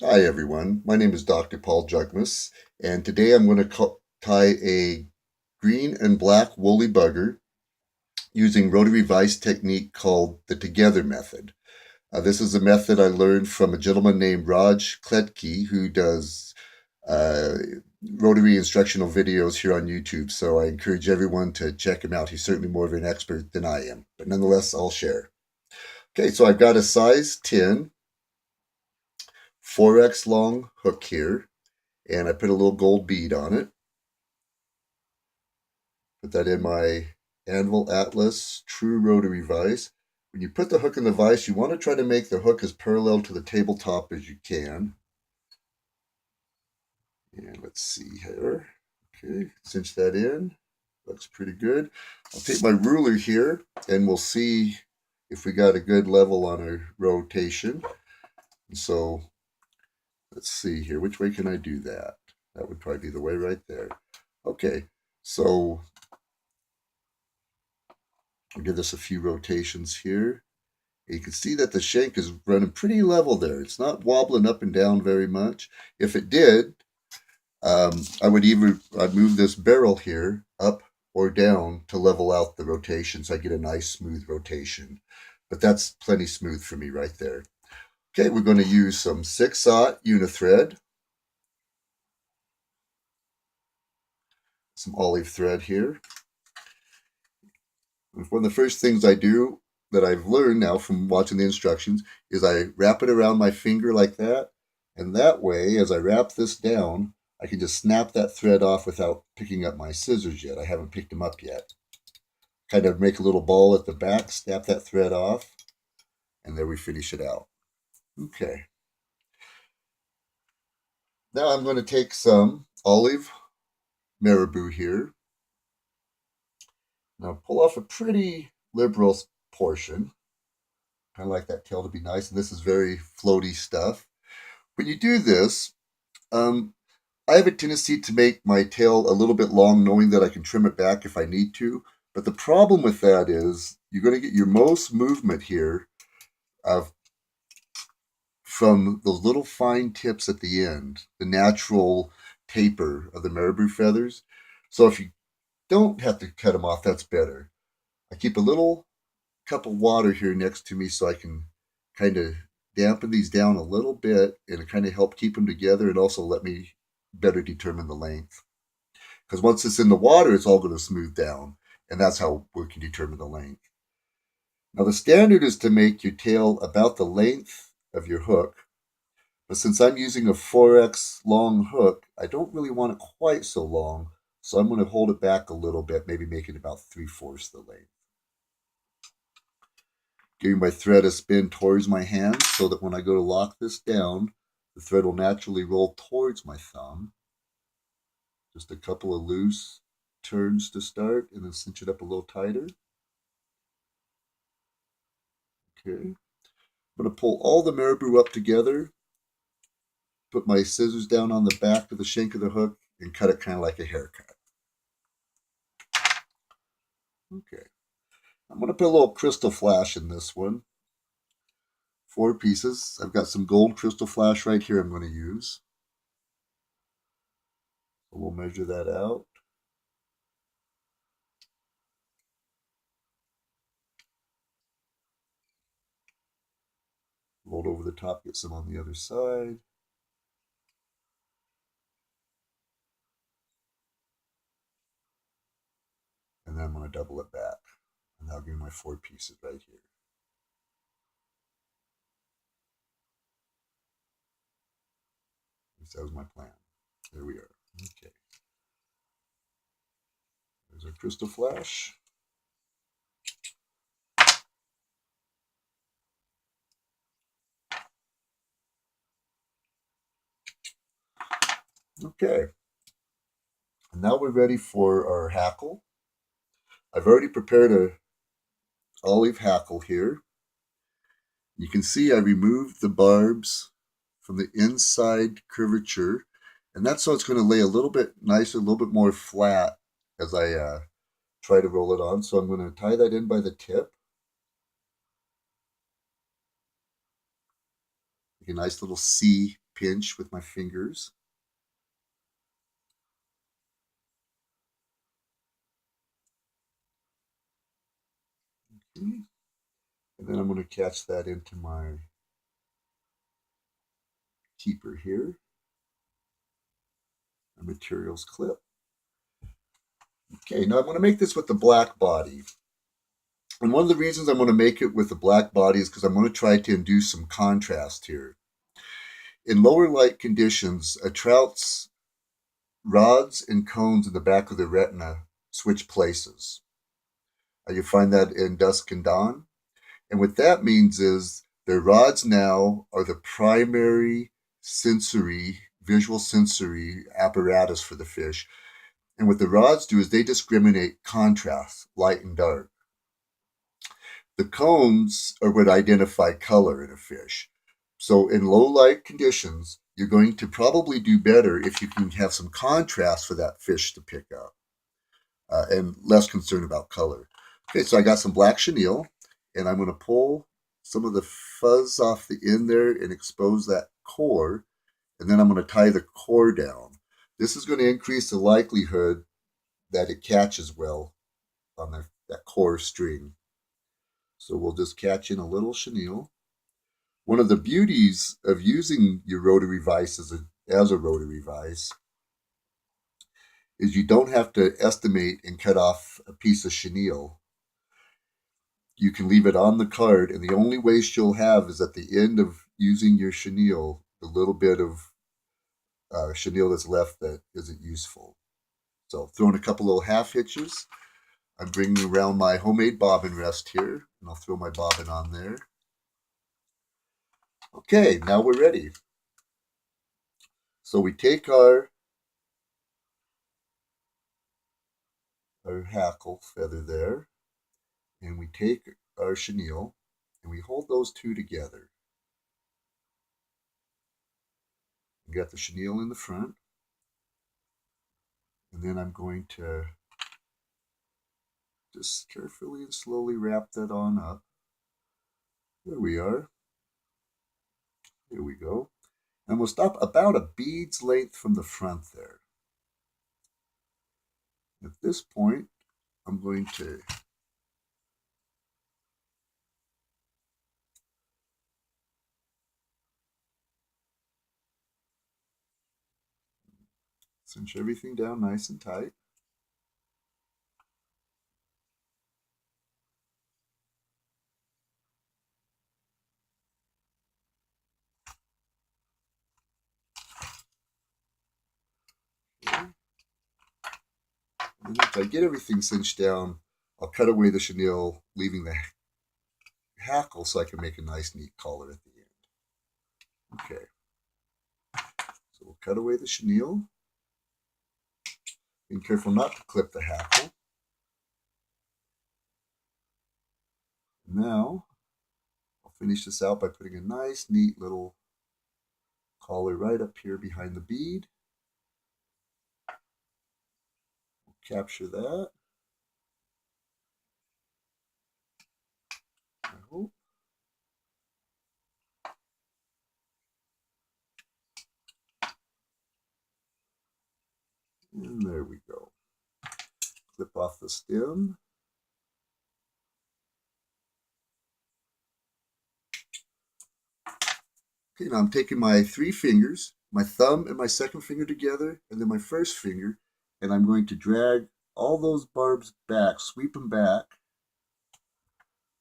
Hi everyone, my name is Dr. Paul Jugmas, and today I'm going to tie a green and black woolly bugger using Rotary Vise technique called the Together method. This is a method I learned from a gentleman named Raj Kletke who does uh, Rotary instructional videos here on YouTube, so I encourage everyone to check him out. He's certainly more of an expert than I am, but nonetheless, I'll share. Okay, so I've got a size 10, 4x long hook here, and I put a little gold bead on it. Put that in my Anvil Atlas True Rotary vise. When you put the hook in the vise, you want to try to make the hook as parallel to the tabletop as you can. And let's see here. Okay, cinch that in. Looks pretty good. I'll take my ruler here and we'll see if we got a good level on our rotation. So let's see here. Which way can I do that? That would probably be the way right there. Okay, so I'll give this a few rotations here. You can see that the shank is running pretty level there. It's not wobbling up and down very much. If it did, I'd move this barrel here up or down to level out the rotation so I get a nice smooth rotation. But that's plenty smooth for me right there. Okay, we're going to use some 6/0 unithread, some olive thread here. One of the first things I do that I've learned now from watching the instructions is I wrap it around my finger like that. And that way, as I wrap this down, I can just snap that thread off without picking up my scissors yet. I haven't picked them up yet. Kind of make a little ball at the back, snap that thread off, and there we finish it out. Okay. Now I'm going to take some olive marabou here. Now pull off a pretty liberal portion. Kind of like that tail to be nice. And this is very floaty stuff. When you do this, um, I have a tendency to make my tail a little bit long, knowing that I can trim it back if I need to. But the problem with that is you're going to get your most movement here of from those little fine tips at the end, the natural taper of the marabou feathers. So if you don't have to cut them off, that's better. I keep a little cup of water here next to me so I can kind of dampen these down a little bit and kind of help keep them together and also let me better determine the length. Because once it's in the water, it's all going to smooth down, and that's how we can determine the length. Now, the standard is to make your tail about the length of your hook, but since I'm using a 4x long hook, I don't really want it quite so long, so I'm going to hold it back a little bit, maybe make it about 3/4 the length. Giving my thread a spin towards my hand so that when I go to lock this down, the thread will naturally roll towards my thumb. Just a couple of loose turns to start and then cinch it up a little tighter. Okay. I'm going to pull all the marabou up together, put my scissors down on the back of the shank of the hook, and cut it kind of like a haircut. Okay. I'm going to put a little crystal flash in this one. 4 pieces. I've got some gold crystal flash right here I'm going to use. So we'll measure that out. Roll it over the top, get some on the other side. And then I'm going to double it back. And that'll give me my 4 pieces right here. That was my plan. There we are. Okay. There's our crystal flash. Okay. And now we're ready for our hackle. I've already prepared a olive hackle here. You can see I removed the barbs from the inside curvature, and that's so it's going to lay a little bit nicer, a little bit more flat as I try to roll it on. So I'm going to tie that in by the tip. Make a nice little C pinch with my fingers. Okay. And then I'm going to catch that into my keeper here, my materials clip. Okay, now I'm going to make this with the black body. And one of the reasons I'm going to make it with the black body is because I'm going to try to induce some contrast here. In lower light conditions, a trout's rods and cones in the back of the retina switch places. You find that in dusk and dawn. And what that means is their rods now are the primary visual sensory apparatus for the fish. And what the rods do is they discriminate contrast, light and dark. The cones are what identify color in a fish. So in low light conditions, you're going to probably do better if you can have some contrast for that fish to pick up, and less concerned about color. Okay, so I got some black chenille, and I'm going to pull some of the fuzz off the end there and expose that core, and then I'm going to tie the core down. This is going to increase the likelihood that it catches well on that core string. So we'll just catch in a little chenille. One of the beauties of using your rotary vise as a rotary vise is you don't have to estimate and cut off a piece of chenille. You can leave it on the card, and the only waste you'll have is at the end of using your chenille, the little bit of chenille that's left that isn't useful. So throwing a couple little half hitches. I'm bringing around my homemade bobbin rest here, and I'll throw my bobbin on there. Okay, now we're ready. So we take our hackle feather there, and we take our chenille, and we hold those two together. We got the chenille in the front, and then I'm going to just carefully and slowly wrap that on up. There we are. Here we go. And we'll stop about a bead's length from the front there. At this point, I'm going to cinch everything down nice and tight. Okay. And once I get everything cinched down, I'll cut away the chenille, leaving the hackle so I can make a nice neat collar at the end. Okay. So we'll cut away the chenille. Being careful not to clip the hackle. Now, I'll finish this out by putting a nice, neat little collar right up here behind the bead. We'll capture that. I hope. And there we go. Clip off the stem. Okay, now I'm taking my 3 fingers, my thumb and my second finger together, and then my first finger, and I'm going to drag all those barbs back, sweep them back,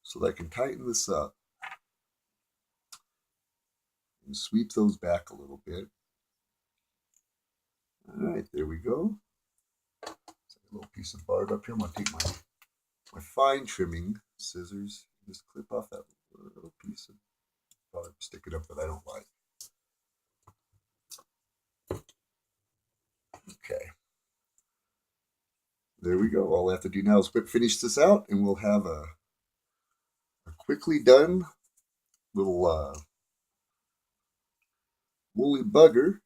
so that I can tighten this up. And sweep those back a little bit. All right, there we go. A little piece of barb up here. I'm going to take my fine trimming scissors, just clip off that little piece of barb, stick it up that I don't like. Okay. There we go. All I have to do now is finish this out, and we'll have a quickly done little woolly bugger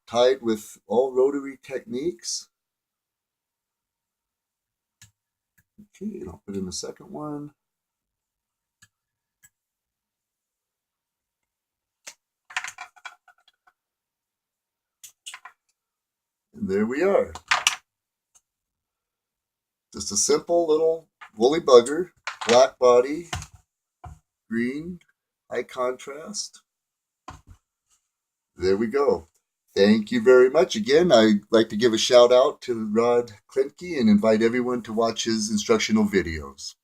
tied with all rotary techniques. Okay, and I'll put in the second one. And there we are. Just a simple little woolly bugger, black body, green, high contrast. There we go. Thank you very much. Again, I'd like to give a shout out to Rod Klimke and invite everyone to watch his instructional videos.